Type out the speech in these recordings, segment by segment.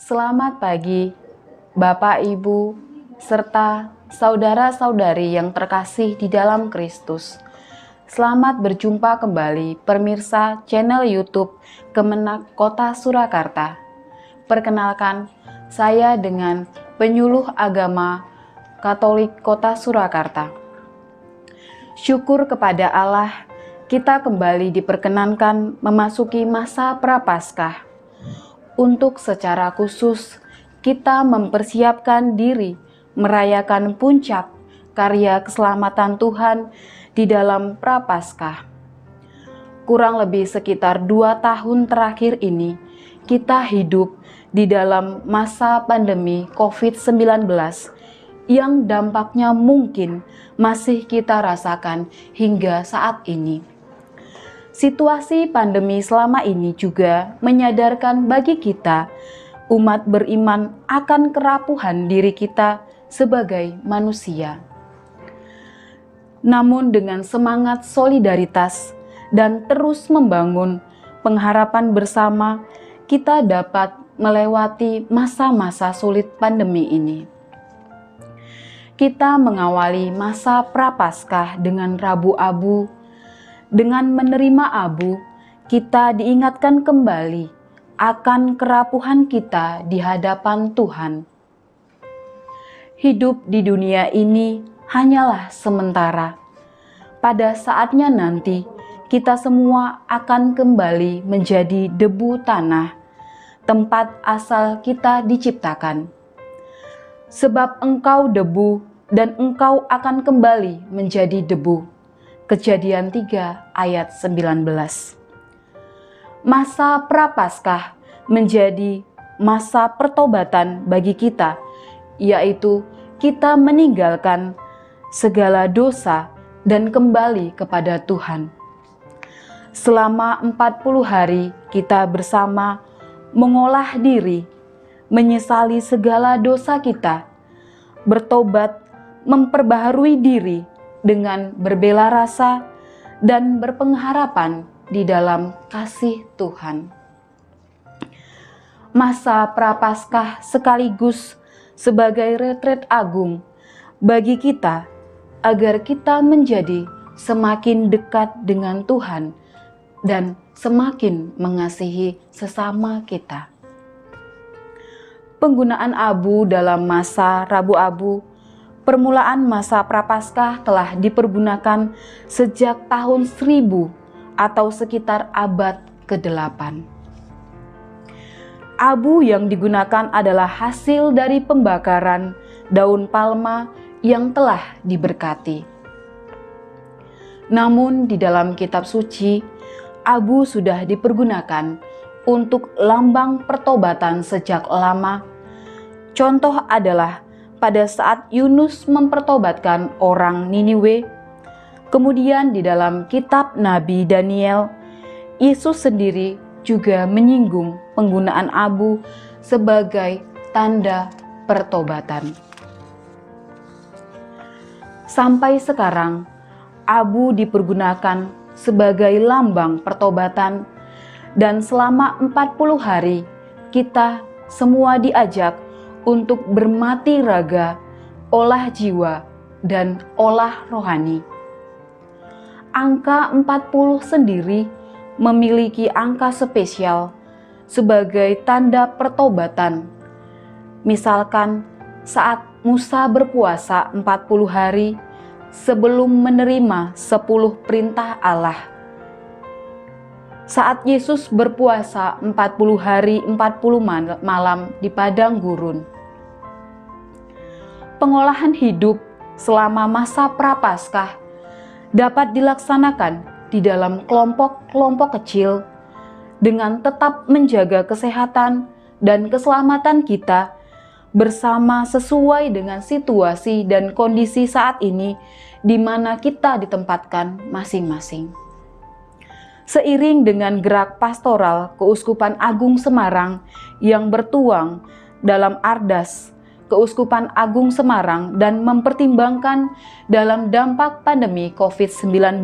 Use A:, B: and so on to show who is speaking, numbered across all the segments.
A: Selamat pagi, Bapak, Ibu, serta saudara-saudari yang terkasih di dalam Kristus. Selamat berjumpa kembali pemirsa channel YouTube Kemenak Kota Surakarta. Perkenalkan, saya dengan penyuluh agama Katolik Kota Surakarta. Syukur kepada Allah, kita kembali diperkenankan memasuki masa Prapaskah. Untuk secara khusus, kita mempersiapkan diri merayakan puncak karya keselamatan Tuhan di dalam Prapaskah. Kurang lebih sekitar 2 tahun terakhir ini, kita hidup di dalam masa pandemi COVID-19 yang dampaknya mungkin masih kita rasakan hingga saat ini. Situasi pandemi selama ini juga menyadarkan bagi kita, umat beriman, akan kerapuhan diri kita sebagai manusia. Namun dengan semangat solidaritas dan terus membangun pengharapan bersama, kita dapat melewati masa-masa sulit pandemi ini. Kita mengawali masa Prapaskah dengan Rabu Abu. Dengan menerima abu, kita diingatkan kembali akan kerapuhan kita di hadapan Tuhan. Hidup di dunia ini hanyalah sementara. Pada saatnya nanti, kita semua akan kembali menjadi debu tanah, tempat asal kita diciptakan. Sebab engkau debu dan engkau akan kembali menjadi debu. Kejadian 3 ayat 19. Masa Prapaskah menjadi masa pertobatan bagi kita, yaitu kita meninggalkan segala dosa dan kembali kepada Tuhan. Selama 40 hari kita bersama mengolah diri, menyesali segala dosa kita, bertobat, memperbaharui diri dengan berbela rasa dan berpengharapan di dalam kasih Tuhan. Masa Prapaskah sekaligus sebagai retret agung bagi kita agar kita menjadi semakin dekat dengan Tuhan dan semakin mengasihi sesama kita. Penggunaan abu dalam masa Rabu Abu, permulaan masa Prapaskah telah dipergunakan sejak tahun 1000 atau sekitar abad ke-8. Abu yang digunakan adalah hasil dari pembakaran daun palma yang telah diberkati. Namun di dalam kitab suci, abu sudah dipergunakan untuk lambang pertobatan sejak lama. Contoh adalah pada saat Yunus mempertobatkan orang Niniwe. Kemudian di dalam kitab Nabi Daniel, Yesus sendiri juga menyinggung penggunaan abu sebagai tanda pertobatan. Sampai sekarang, abu dipergunakan sebagai lambang pertobatan, dan selama 40 hari kita semua diajak untuk bermati raga, olah jiwa, dan olah rohani. Angka 40 sendiri memiliki angka spesial sebagai tanda pertobatan. Misalkan saat Musa berpuasa 40 hari sebelum menerima 10 perintah Allah. Saat Yesus berpuasa 40 hari 40 malam di padang gurun. Pengolahan hidup selama masa Prapaskah dapat dilaksanakan di dalam kelompok-kelompok kecil dengan tetap menjaga kesehatan dan keselamatan kita bersama sesuai dengan situasi dan kondisi saat ini di mana kita ditempatkan masing-masing. Seiring dengan gerak pastoral Keuskupan Agung Semarang yang bertuang dalam Ardas Keuskupan Agung Semarang dan mempertimbangkan dalam dampak pandemi COVID-19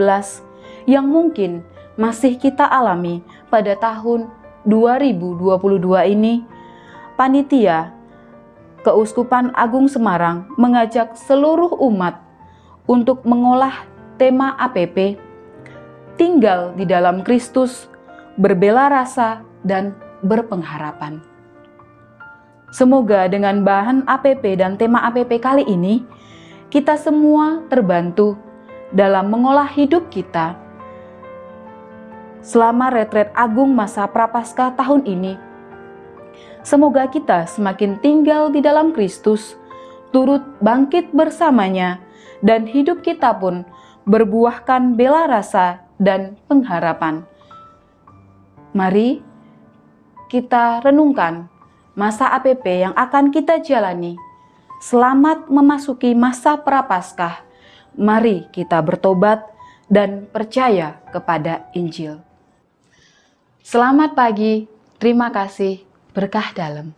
A: yang mungkin masih kita alami pada tahun 2022 ini, panitia, Keuskupan Agung Semarang mengajak seluruh umat untuk mengolah tema APP, tinggal di dalam Kristus, berbela rasa, dan berpengharapan. Semoga dengan bahan APP dan tema APP kali ini, kita semua terbantu dalam mengolah hidup kita selama retret agung masa Prapaskah tahun ini. Semoga kita semakin tinggal di dalam Kristus, turut bangkit bersamanya, dan hidup kita pun berbuahkan bela rasa dan pengharapan. Mari kita renungkan masa APP yang akan kita jalani. Selamat memasuki masa Prapaskah. Mari kita bertobat dan percaya kepada Injil. Selamat pagi, terima kasih, berkah dalam.